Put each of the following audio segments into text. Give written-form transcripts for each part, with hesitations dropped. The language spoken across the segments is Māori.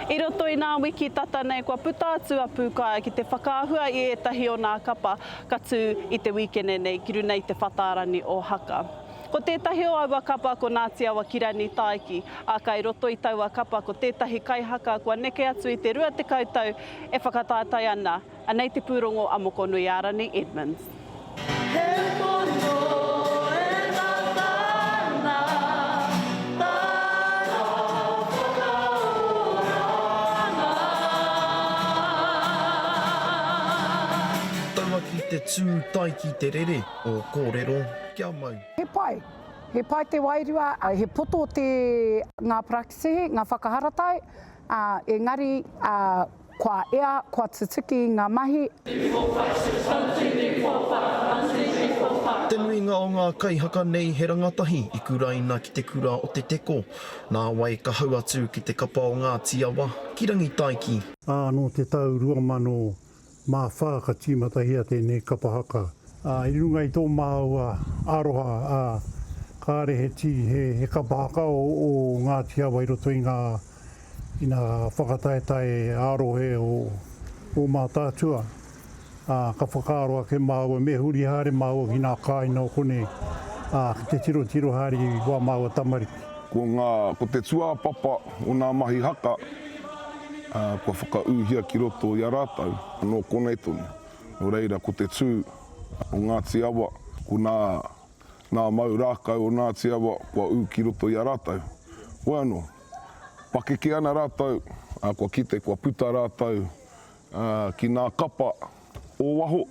I roto i nā wiki tata nei kua Pūtātua Pūkāea ki te whakaahua i etahi o nā kapa ka tū i te wikene nei ki runa i te whatarani o haka. Ko tētahi o aua kapa ko Ngāti Awa ki Rangitāiki, a kai roto i taua kapa ko tētahi kaihaka kua neke atu i te rua te kautau e whakatātai ana, anei te pūrongo a Mokonui a Rani Edmonds. Ki te tū tai ki te rere o kōrero kia mau. He pai te wairua, he poto te ngā prakisehe, ngā whakaharatai, engari kua ea, kua tutuki ngā mahi. Te nuinga o ngā kaihaka nei he rangatahi i kuraina ki te kura o te teko. Nā wai ka hau atu ki te kapa o Ngāti Awa ki Rangitāiki. No te tau 2000 mā whaka tīmatahia tēnei Kapa Haka. I runga i tō māua aroha, kāre he tī, he Kapa Haka o Ngāti Awa i roto i ngā whakataetae arohe o Mātaatua. Ka whakaaroa ke māua me huri haere māua ki ngā kāina o kone, ki te tiro haere i wā māua tamariki. Ko te tua papa o ngā mahi haka, kua whakauhia ki roto i a rātau, no konei tonu. No reira, ko te tū o Ngāti Awa, ko nā mau rākau o Ngāti Awa, kua u ki roto i a rātau. Hoi anō, pakeke ana rātau, kua kite, kua puta rātau, ki nā kapa o waho,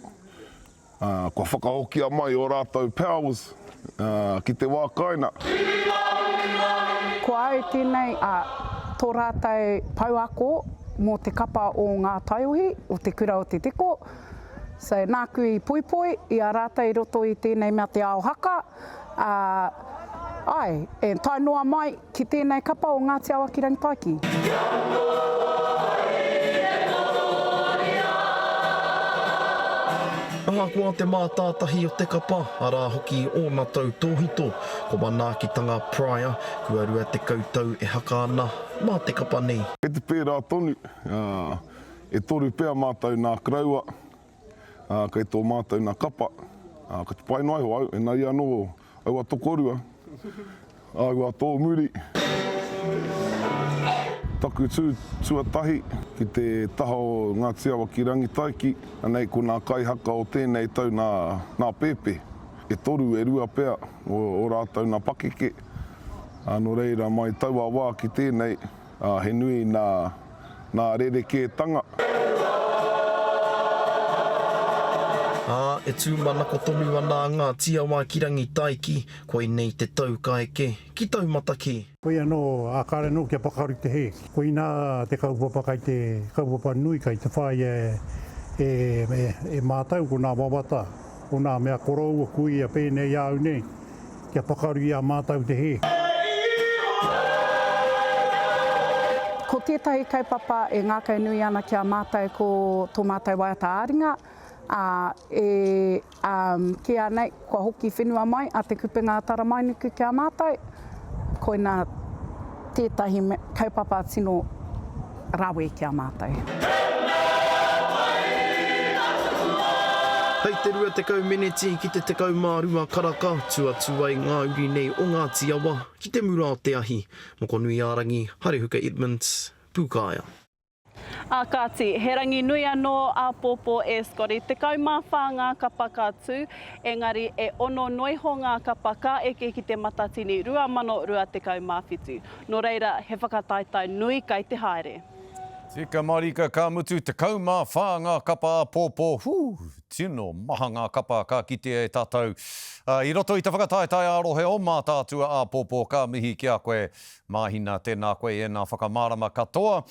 kua whakahokia mai o rātau powers, ki te wā kaina. Kua au tēnei, tō rātai pauako mō te kapa o ngā taiohi, o te kura o te teko. So, nā kui puipui, i a rātai roto i tēnei mea te ao haka. E tai noa mai ki tēnei kapa o Ngāti Awa ki Rangitāiki. Ahakoa te mātātahi o te kapa, arā hoki o mātou tōhito, ko Manaakitanga Pryor, kua rua te koutou e haka ana mā te kapa nei. E te pērā tonu, e toru pēr mātou nā kraua, kei tō mātou nā kapa, ka te pai noai ho au, e nai anō aua tokorua, aua tō muri. Taku tuatahi ki te taha o Ngāti Awa ki Rangitāiki, anei ko nā kaihaka o tēnei tau nā pēpe. E toru e rua pēr o rātau nā pakeke. No reira mai taua wā ki tēnei, he nui nā rerekētanga. E tūmanako tonu ana Ngāti Awa ki Rangitāiki, koe nei te tau kaeke, ki taumata ki. Koe anō, kāre nō kia pakaru te he. Koe nā te kaupapa kai te kaupapa nui kai te whai e mātau ko nā wawata. Ko nā mea korou o kui a pēnei au nei, kia pakaru i a mātau te he. Ko tētahi kaupapa e ngā kai nui ana kia mātai ko tō mātai waiata āringa. Kia nei, kua hoki whenua mai, a te kupenga tara mainuku kia mātai, koe nā tētahi kaupapa tino rawe kia mātai. Hei te rua te kau meneti ki te tekau mārua karaka, tuai ngā uri nei o Ngāti Awa ki te mura o te ahi. Mokonui a Rangi, Harehuka Edmonds, Pūkāea. Kāti, he rangi nui anō a pōpō e skori. Te kaumawha ngā kapa ka tū, engari e ono noiho ngā kapa ka eke ki te matatini 2,250. No reira, he whakataitai nui kai te haere. Tika marika ka mutu te kaumawha ngā kapa a pōpō. Tino maha ngā kapa ka kite e tātou. I roto i te whakataitai arohe o Mātaatua a pōpō ka mihi ki a koe. Māhina tēnā koe e nā whakamārama katoa.